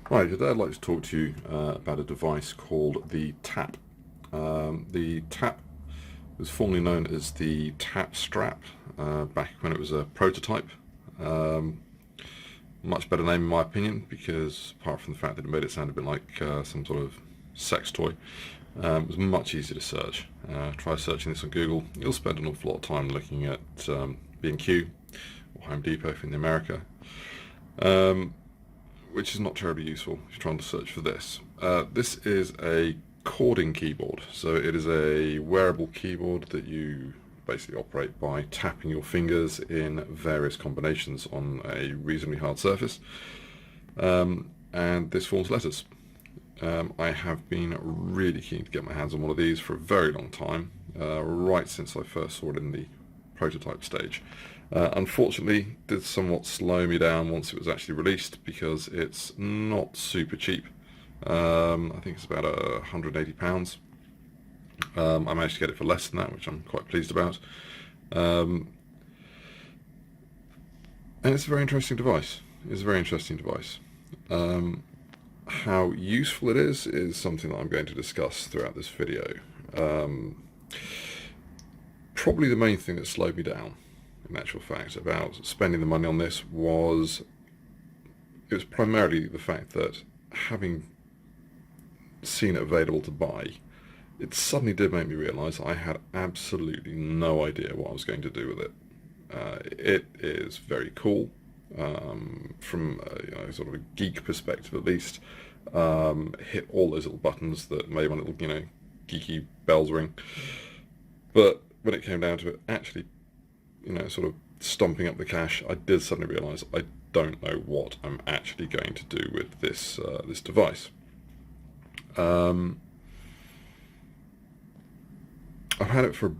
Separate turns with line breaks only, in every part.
Hi, today I'd like to talk to you about a device called the Tap. The Tap was formerly known as the Tap Strap back when it was a prototype. Um, Much better name in my opinion, because apart from the fact that it made it sound a bit like some sort of sex toy, it was much easier to search. Try searching this on Google. You'll spend an awful lot of time looking at B&Q or Home Depot if in America. Which is not terribly useful if you're trying to search for this. This is a chording keyboard, so it is a wearable keyboard that you basically operate by tapping your fingers in various combinations on a reasonably hard surface, and this forms letters. I have been really keen to get my hands on one of these for a very long time, right since I first saw it in the prototype stage. Unfortunately, did somewhat slow me down once it was actually released because it's not super cheap. I think it's about £180. I managed to get it for less than that, which I'm quite pleased about. And it's a very interesting device. It's a very interesting device. How useful it is something that I'm going to discuss throughout this video. Probably the main thing that slowed me down, in actual fact, about spending the money on this was primarily the fact that having seen it available to buy, it suddenly did make me realise I had absolutely no idea what I was going to do with it. It is very cool, from sort of a geek perspective at least. Hit all those little buttons that made my little geeky bells ring. But when it came down to it, actually, sort of stomping up the cash, I did suddenly realise I don't know what I'm actually going to do with this device. I've had it for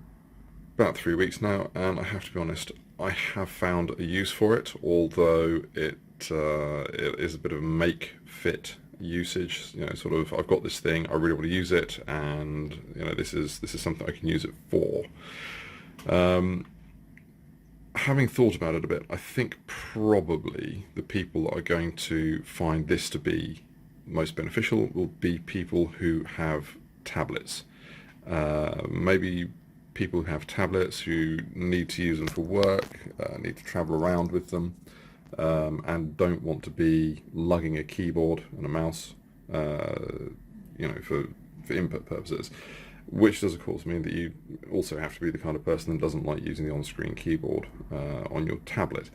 about 3 weeks now, and I have to be honest, I have found a use for it, although it is a bit of a make-fit usage. Sort of, I've got this thing, I really want to use it, and this is something I can use it for. Having thought about it a bit, I think probably the people that are going to find this to be most beneficial will be people who have tablets. Maybe people who have tablets who need to use them for work, need to travel around with them, and don't want to be lugging a keyboard and a mouse, for input purposes. Which does, of course, mean that you also have to be the kind of person that doesn't like using the on-screen keyboard on your tablet.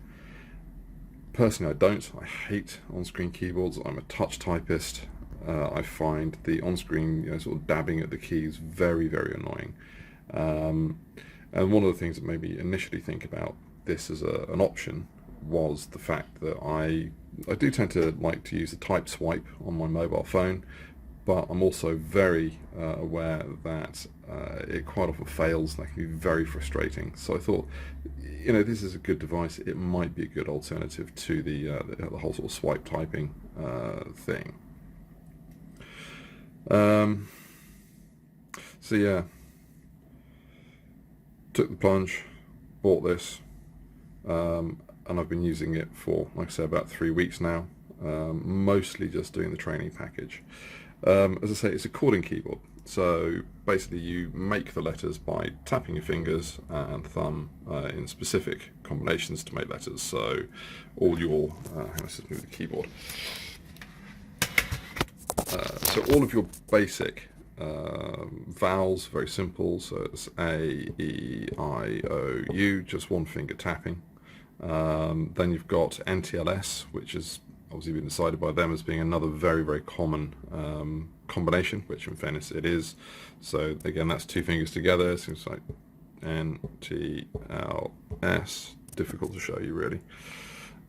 Personally, I don't. I hate on-screen keyboards. I'm a touch typist. I find the on-screen, sort of dabbing at the keys very, very annoying. And one of the things that made me initially think about this as an option was the fact that I do tend to like to use the type swipe on my mobile phone, but I'm also very aware that it quite often fails, and that can be very frustrating. So I thought, this is a good device. It might be a good alternative to the whole sort of swipe typing thing. So yeah, took the plunge, bought this, and I've been using it for, like I say, about 3 weeks now, mostly just doing the training package. As I say, it's a chording keyboard, so basically you make the letters by tapping your fingers and thumb in specific combinations to make letters. So all your, let's just move the keyboard. So all of your basic vowels, very simple, so it's A, E, I, O, U, just one finger tapping. Then you've got NTLS, which is obviously been decided by them as being another very, very common combination, which in fairness it is. So again, that's two fingers together. Seems like NTLS, difficult to show you really.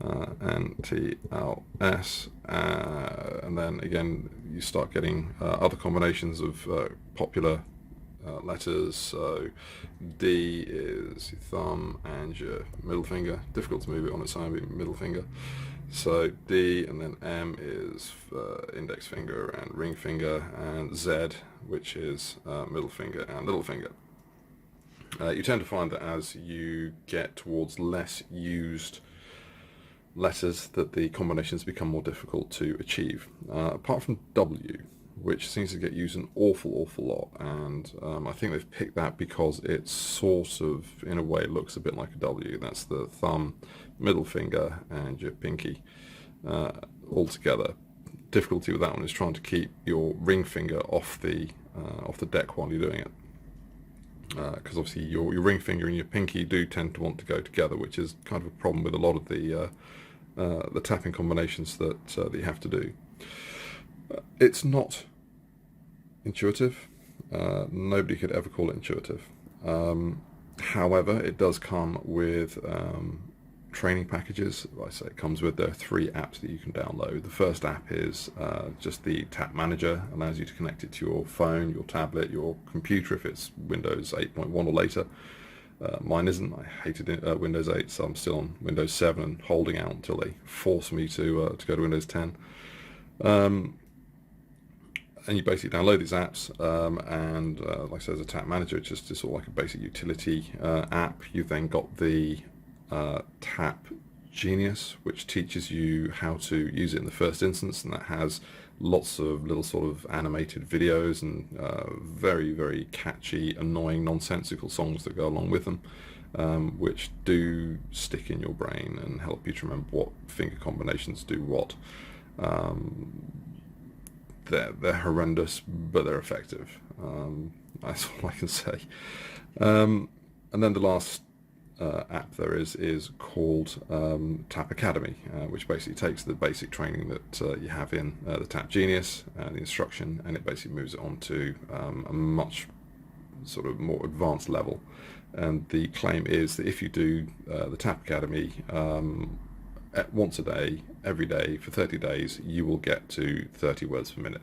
NTLS, and then again you start getting other combinations of popular letters. So D is your thumb and your middle finger. Difficult to move it on its own, but middle finger. So D, and then M is index finger and ring finger, and Z, which is middle finger and little finger. You tend to find that as you get towards less used letters that the combinations become more difficult to achieve, apart from W, which seems to get used an awful lot, and I think they've picked that because it sort of, in a way, looks a bit like a W. That's the thumb, middle finger, and your pinky all together. Difficulty with that one is trying to keep your ring finger off the deck while you're doing it, because obviously your ring finger and your pinky do tend to want to go together, which is kind of a problem with a lot of the tapping combinations that you have to do. It's not intuitive. Nobody could ever call it intuitive. However, it does come with training packages. Like I say, it comes with the 3 apps that you can download. The first app is just the Tap Manager, allows you to connect it to your phone, your tablet, your computer if it's Windows 8.1 or later. Mine isn't. I hated Windows 8, so I'm still on Windows 7 and holding out until they force me to go to Windows 10. And you basically download these apps, and like I said, as a Tap Manager, it's just sort of like a basic utility app. You've then got the Tap Genius, which teaches you how to use it in the first instance, and that has lots of little sort of animated videos and very catchy, annoying, nonsensical songs that go along with them, which do stick in your brain and help you to remember what finger combinations do what. They're horrendous, but they're effective. That's all I can say. And then the last app there is called Tap Academy, which basically takes the basic training that you have in the Tap Genius, the instruction, and it basically moves it on to a much sort of more advanced level. And the claim is that if you do the Tap Academy once a day, every day, for 30 days, you will get to 30 words per minute.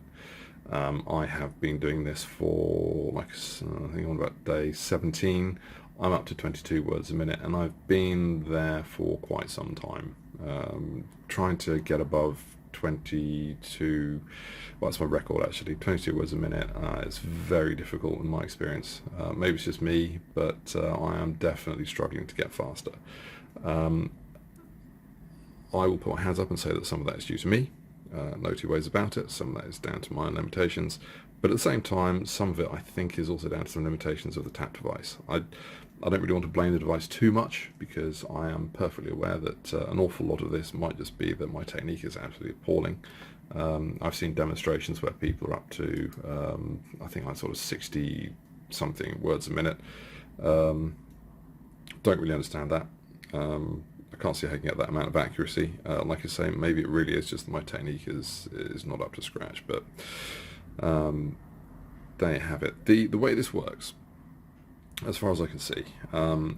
I have been doing this for, I think I'm on about day 17. I'm up to 22 words a minute, and I've been there for quite some time. Trying to get above 22, well, that's my record actually, 22 words a minute. It's very difficult in my experience. Maybe it's just me, but I am definitely struggling to get faster. I will put my hands up and say that some of that is due to me, no two ways about it. Some of that is down to my own limitations, but at the same time, some of it I think is also down to some limitations of the tap device. I don't really want to blame the device too much, because I am perfectly aware that an awful lot of this might just be that my technique is absolutely appalling. I've seen demonstrations where people are up to, I think like sort of 60 something words a minute. Don't really understand that. I can't see how I can get that amount of accuracy. Like I say, maybe it really is just that my technique is not up to scratch, but there you have it. The way this works, as far as I can see,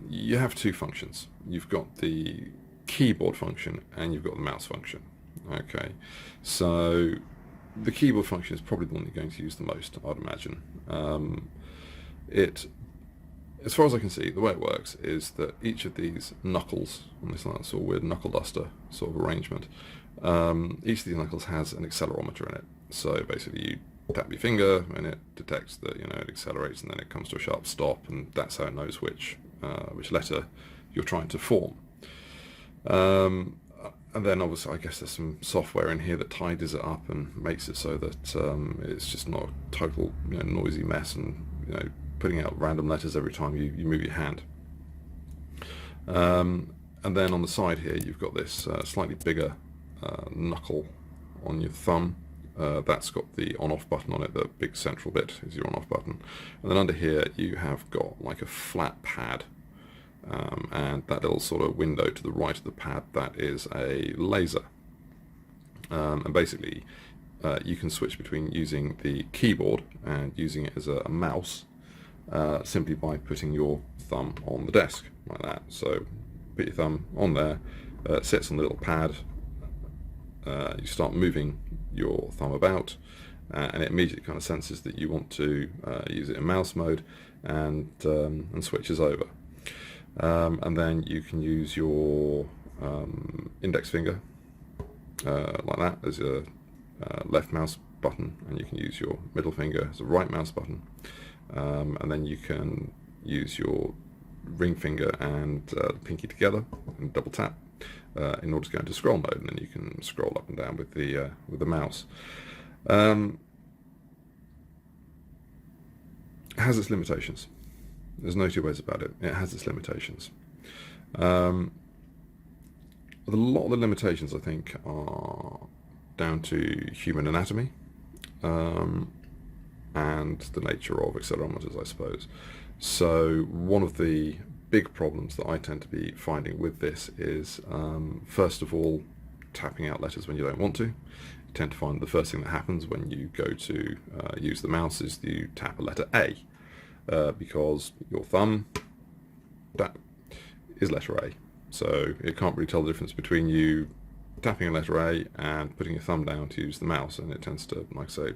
you have 2 functions. You've got the keyboard function and you've got the mouse function. Okay, so the keyboard function is probably the one you're going to use the most, I'd imagine. As far as I can see, the way it works is that each of these knuckles, on this sort of weird knuckle duster sort of arrangement, each of these knuckles has an accelerometer in it. So basically you tap your finger and it detects that, you know, it accelerates, and then it comes to a sharp stop, and that's how it knows which letter you're trying to form. And then obviously I guess there's some software in here that tidies it up and makes it so that it's just not a total, you know, noisy mess and, you know, putting out random letters every time you move your hand. And then on the side here you've got this slightly bigger knuckle on your thumb. That's got the on-off button on it. The big central bit is your on-off button. And then under here you have got like a flat pad, and that little sort of window to the right of the pad, that is a laser. And basically you can switch between using the keyboard and using it as a mouse, simply by putting your thumb on the desk like that. So put your thumb on there, it sits on the little pad, you start moving your thumb about, and it immediately kind of senses that you want to use it in mouse mode, and switches over. And then you can use your index finger like that as a left mouse button, and you can use your middle finger as a right mouse button. And then you can use your ring finger and the pinky together and double tap, in order to go into scroll mode, and then you can scroll up and down with the mouse. It has its limitations. There's no two ways about it. It has its limitations. A lot of the limitations, I think, are down to human anatomy and the nature of accelerometers, I suppose. So one of the big problems that I tend to be finding with this is, first of all, tapping out letters when you don't want to. You tend to find the first thing that happens when you go to use the mouse is you tap a letter A, because your thumb, that is letter A. So it can't really tell the difference between you tapping a letter A and putting your thumb down to use the mouse, and it tends to, like I say,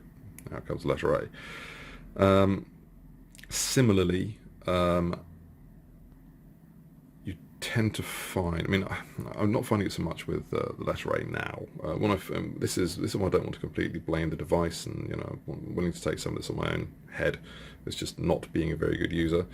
out comes letter A. Similarly, you tend to find, I mean, I'm not finding it so much with the letter A now. This is why I don't want to completely blame the device, and I'm willing to take some of this on my own head. It's just not being a very good user.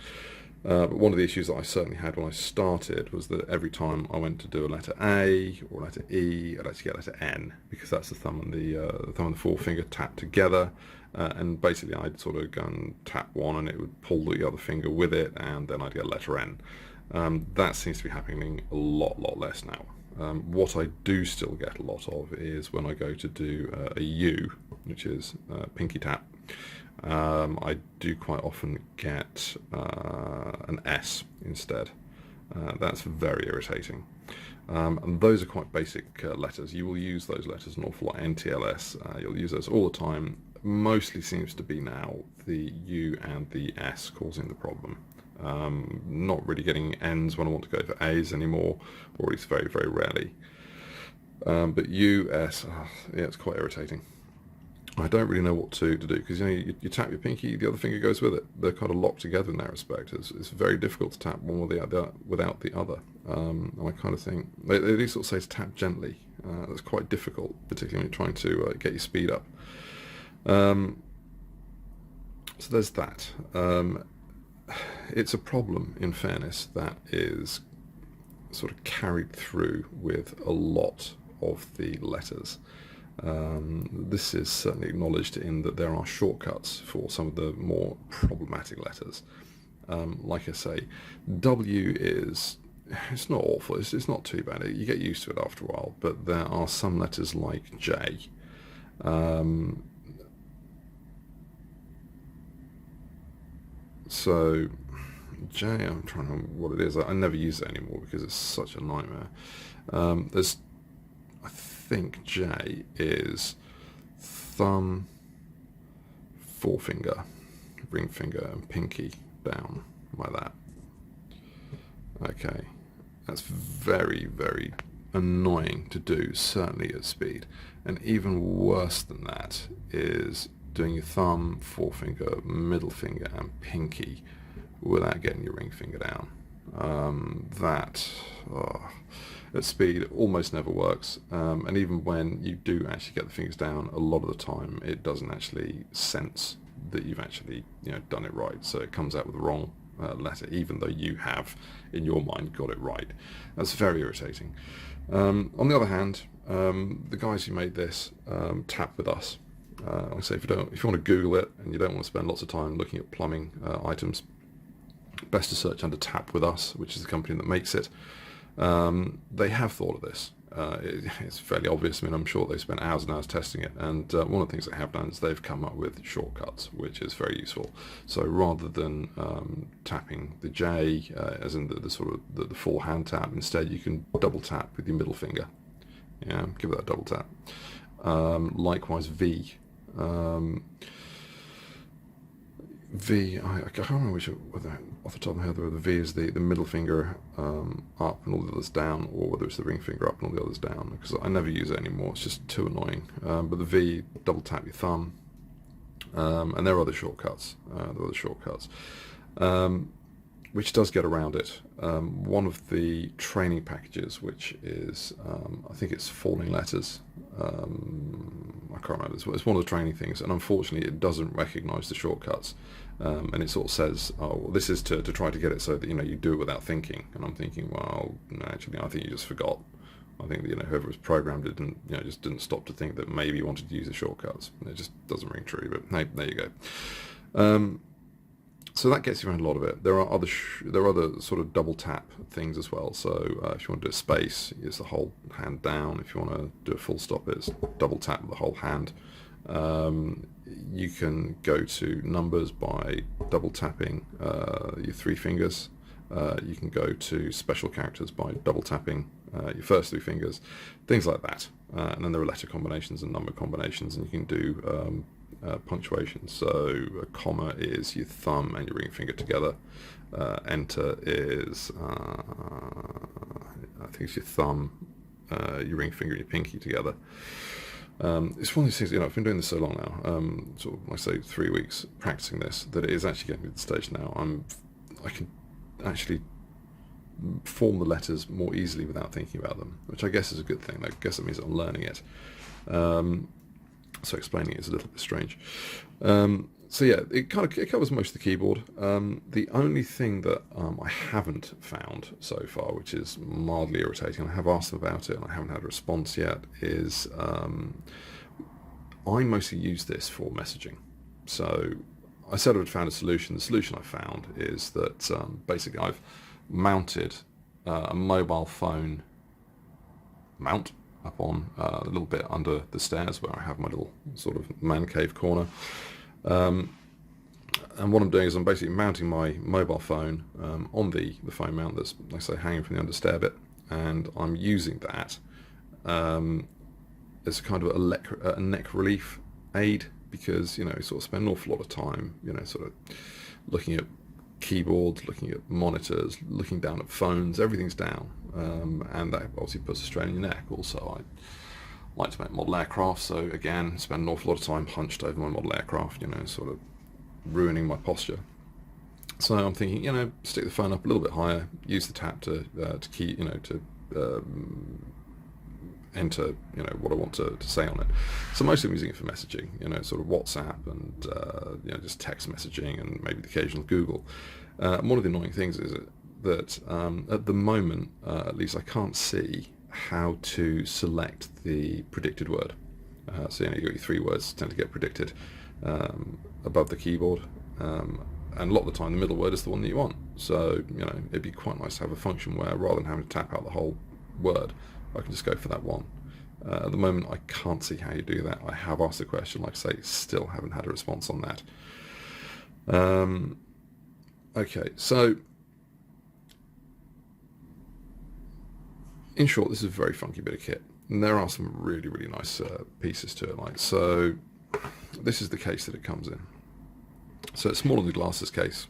But one of the issues that I certainly had when I started was that every time I went to do a letter A or a letter E, I'd actually get letter N, because that's the thumb and the forefinger tapped together, and basically I'd sort of go and tap one and it would pull the other finger with it, and then I'd get letter N. That seems to be happening a lot less now. What I do still get a lot of is when I go to do a U, which is pinky tap. I do quite often get an S instead. That's very irritating. And those are quite basic letters. You will use those letters an awful lot. NTLS, you'll use those all the time. Mostly seems to be now the U and the S causing the problem. Not really getting N's when I want to go for A's anymore, or at least very rarely. But U, S, yeah, it's quite irritating. I don't really know what to do, because you tap your pinky, the other finger goes with it. They're kind of locked together in that respect. It's very difficult to tap one with the other without the other. And I kind of think they do sort of say to tap gently. That's quite difficult, particularly when you're trying to get your speed up. So there's that. It's a problem, in fairness, that is sort of carried through with a lot of the letters. This is certainly acknowledged in that there are shortcuts for some of the more problematic letters. Like I say, W it's not awful, it's not too bad, you get used to it after a while, but there are some letters like J. So J, I'm trying to remember what it is. I never use it anymore because it's such a nightmare. I think J is thumb, forefinger, ring finger, and pinky down like that. Okay, that's very annoying to do, certainly at speed. And even worse than that is doing your thumb, forefinger, middle finger, and pinky without getting your ring finger down. At speed almost never works, and even when you do actually get the fingers down, a lot of the time it doesn't actually sense that you've actually done it right, so it comes out with the wrong letter, even though you have in your mind got it right. That's very irritating. On the other hand, the guys who made this tap with us. I say if you want to Google it and you don't want to spend lots of time looking at plumbing items, best to search under Tap With Us, which is the company that makes it. They have thought of this. It's fairly obvious. I mean, I'm sure they spent hours and hours testing it, and one of the things they have done is they've come up with shortcuts, which is very useful. So rather than tapping the J, as in the sort of the full hand tap, instead you can double tap with your middle finger. Yeah, give it that double tap. Likewise, V. V, I can't remember whether off the top of my head whether the V is the middle finger up and all the others down, or whether it's the ring finger up and all the others down, because I never use it anymore, it's just too annoying. But the V, double tap your thumb, and there are other shortcuts, which does get around it. One of the training packages, which is, I think it's Falling Letters, I can't remember, it's one of the training things, and unfortunately it doesn't recognise the shortcuts, and it sort of says, oh, well, this is to try to get it so that you do it without thinking, and I'm thinking, well, no, actually I think you just forgot. I think whoever was programmed it didn't just didn't stop to think that maybe you wanted to use the shortcuts. It just doesn't ring true. But hey, there you go. So that gets you around a lot of it. There are other sort of double tap things as well. So if you want to do a space, it's the whole hand down. If you want to do a full stop, it's double tap the whole hand. You can go to numbers by double tapping your 3 fingers. You can go to special characters by double tapping your first 3 fingers, things like that. And then there are letter combinations and number combinations, and you can do punctuation. So a comma is your thumb and your ring finger together. Enter is I think it's your thumb, your ring finger, and your pinky together. It's one of these things, I've been doing this so long now, sort of, like I say, 3 weeks practicing this, that it is actually getting to the stage now I can actually form the letters more easily without thinking about them, which I guess is a good thing. I guess it means that I'm learning it. So explaining it is a little bit strange. So yeah, it covers most of the keyboard. The only thing that I haven't found so far, which is mildly irritating, and I have asked them about it and I haven't had a response yet, is I mostly use this for messaging. So I said I had found a solution. The solution I found is that basically I've mounted a mobile phone mount up on a little bit under the stairs where I have my little sort of man cave corner. And what I'm doing is I'm basically mounting my mobile phone on the phone mount that's, like I say, hanging from the under stair bit, and I'm using that as kind of a neck relief aid, because you sort of spend an awful lot of time sort of looking at keyboards, looking at monitors, looking down at phones. Everything's down, and that obviously puts a strain on your neck. Also, I like to make model aircraft, so again, spend an awful lot of time hunched over my model aircraft, sort of ruining my posture. So I'm thinking, stick the phone up a little bit higher, use the tap to key, to enter, what I want to say on it. So mostly I'm using it for messaging, sort of WhatsApp and just text messaging and maybe the occasional Google. And one of the annoying things is that at the moment, at least, I can't see how to select the predicted word. So you've got your 3 words tend to get predicted above the keyboard, and a lot of the time the middle word is the one that you want. So it'd be quite nice to have a function where rather than having to tap out the whole word, I can just go for that one. At the moment I can't see how you do that. I have asked the question, like I say, still haven't had a response on that. Okay, so in short, this is a very funky bit of kit, and there are some really, really nice pieces to it. So this is the case that it comes in. So it's smaller than the glasses case,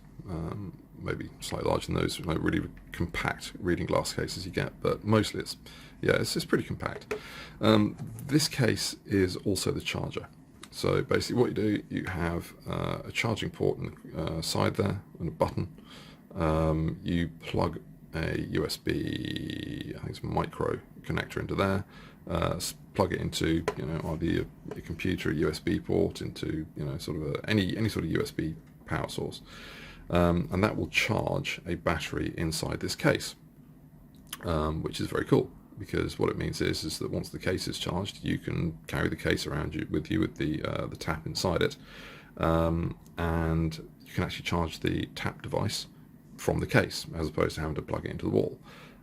maybe slightly larger than those really compact reading glass cases you get, but mostly it's pretty compact. This case is also the charger. So basically what you do, you have a charging port on the side there and a button. You plug a USB, I think it's micro connector into there, plug it into either your computer, a USB port, into sort of any sort of USB power source, and that will charge a battery inside this case, which is very cool, because what it means is that once the case is charged, you can carry the case around with the tap inside it, and you can actually charge the tap device from the case as opposed to having to plug it into the wall.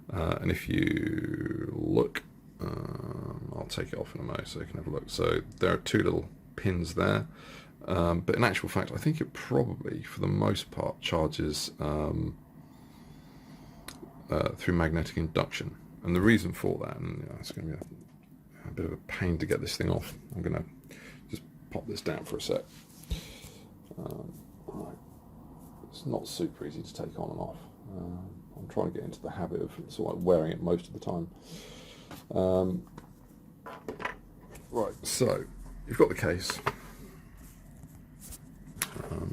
And if you look, I'll take it off in a moment so you can have a look. So there are 2 little pins there, but in actual fact I think it probably for the most part charges through magnetic induction. And the reason for that, and it's going to be a bit of a pain to get this thing off. I'm going to just pop this down for a sec. It's not super easy to take on and off. I'm trying to get into the habit of sort of wearing it most of the time. Right, so you've got the case.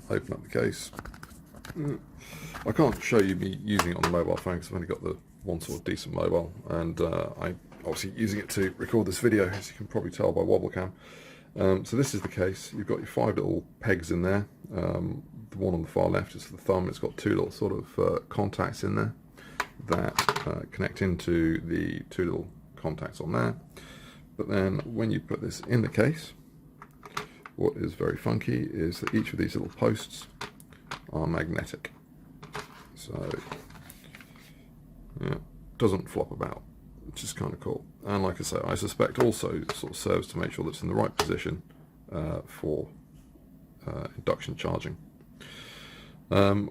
Open up the case. I can't show you me using it on the mobile phone because I've only got the one sort of decent mobile, and I'm obviously using it to record this video, as you can probably tell by wobble cam. So this is the case. You've got your 5 little pegs in there. The one on the far left is for the thumb. It's got 2 little sort of contacts in there that connect into the 2 little contacts on there. But then when you put this in the case, what is very funky is that each of these little posts are magnetic. So, yeah, doesn't flop about, which is kind of cool. And like I say, I suspect also sort of serves to make sure that it's in the right position for induction charging.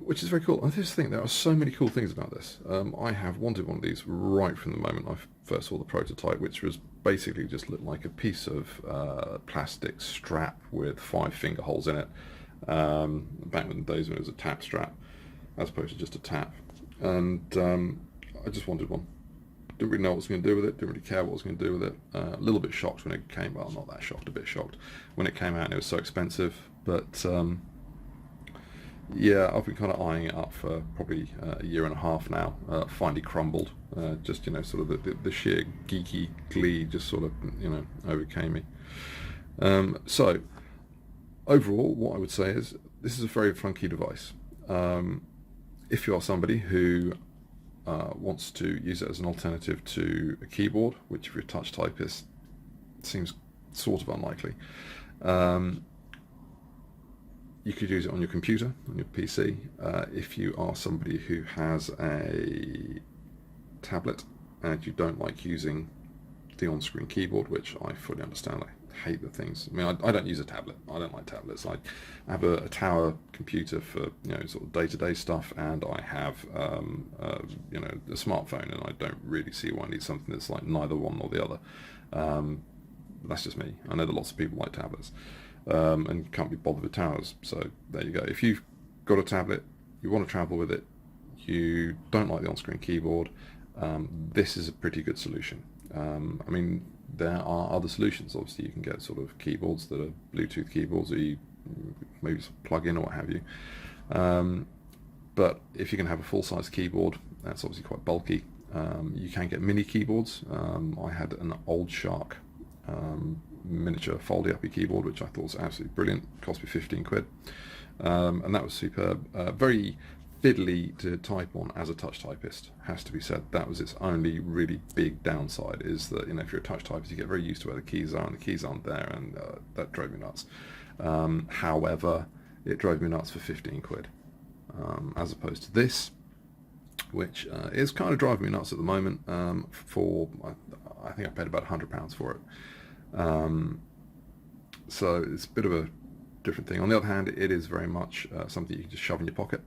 Which is very cool. I just think there are so many cool things about this. I have wanted one of these right from the moment I first saw the prototype, which was basically just looked like a piece of plastic strap with 5 finger holes in it. Back in the days when it was a tap strap, as opposed to just a tap. And I just wanted one. Didn't really know what I was going to do with it, didn't really care what I was going to do with it. A little bit shocked when it came, well, not that shocked, a bit shocked when it came out and it was so expensive. But yeah, I've been kind of eyeing it up for probably a year and a half now. Finally crumbled. Just, you know, sort of the sheer geeky glee just sort of, you know, overcame me. So, overall, what I would say is this is a very funky device. If you are somebody who wants to use it as an alternative to a keyboard, which if you're a touch typist seems sort of unlikely, you could use it on your computer, on your PC. If you are somebody who has a tablet and you don't like using the on-screen keyboard, which I fully understand, I hate the things. I mean, I don't use a tablet. I don't like tablets. I have a tower computer for, you know, sort of day-to-day stuff, and I have you know, a smartphone, and I don't really see why I need something that's like neither one nor the other. That's just me. I know that lots of people like tablets. And can't be bothered with towers, so there you go. If you've got a tablet, you want to travel with it, you don't like the on-screen keyboard, this is a pretty good solution. I mean, there are other solutions. Obviously, you can get sort of keyboards that are Bluetooth keyboards that you maybe plug in or what have you. But if you can have a full-size keyboard, that's obviously quite bulky. You can get mini keyboards. I had an Old Shark miniature foldy-uppy keyboard, which I thought was absolutely brilliant. Cost me 15 quid, and that was superb. Very fiddly to type on as a touch typist, has to be said. That was its only really big downside, is that, you know, if you're a touch typist, you get very used to where the keys are, and the keys aren't there, and that drove me nuts. However, it drove me nuts for 15 quid, as opposed to this, which is kind of driving me nuts at the moment. For I think I paid about £100 for it. So it's a bit of a different thing. On the other hand, it is very much something you can just shove in your pocket.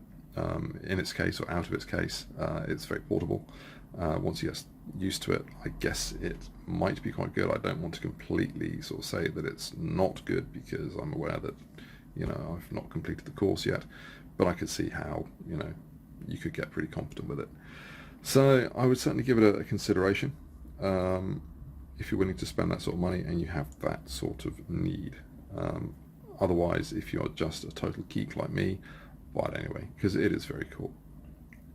In its case, or out of its case, it's very portable. Once you get used to it, I guess it might be quite good. I don't want to completely sort of say that it's not good, because I'm aware that, you know, I've not completed the course yet, but I could see how, you know, you could get pretty confident with it. So I would certainly give it a consideration. If you're willing to spend that sort of money and you have that sort of need. Otherwise, if you're just a total geek like me, buy it anyway, because it is very cool.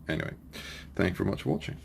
Anyway, thank you very much for watching.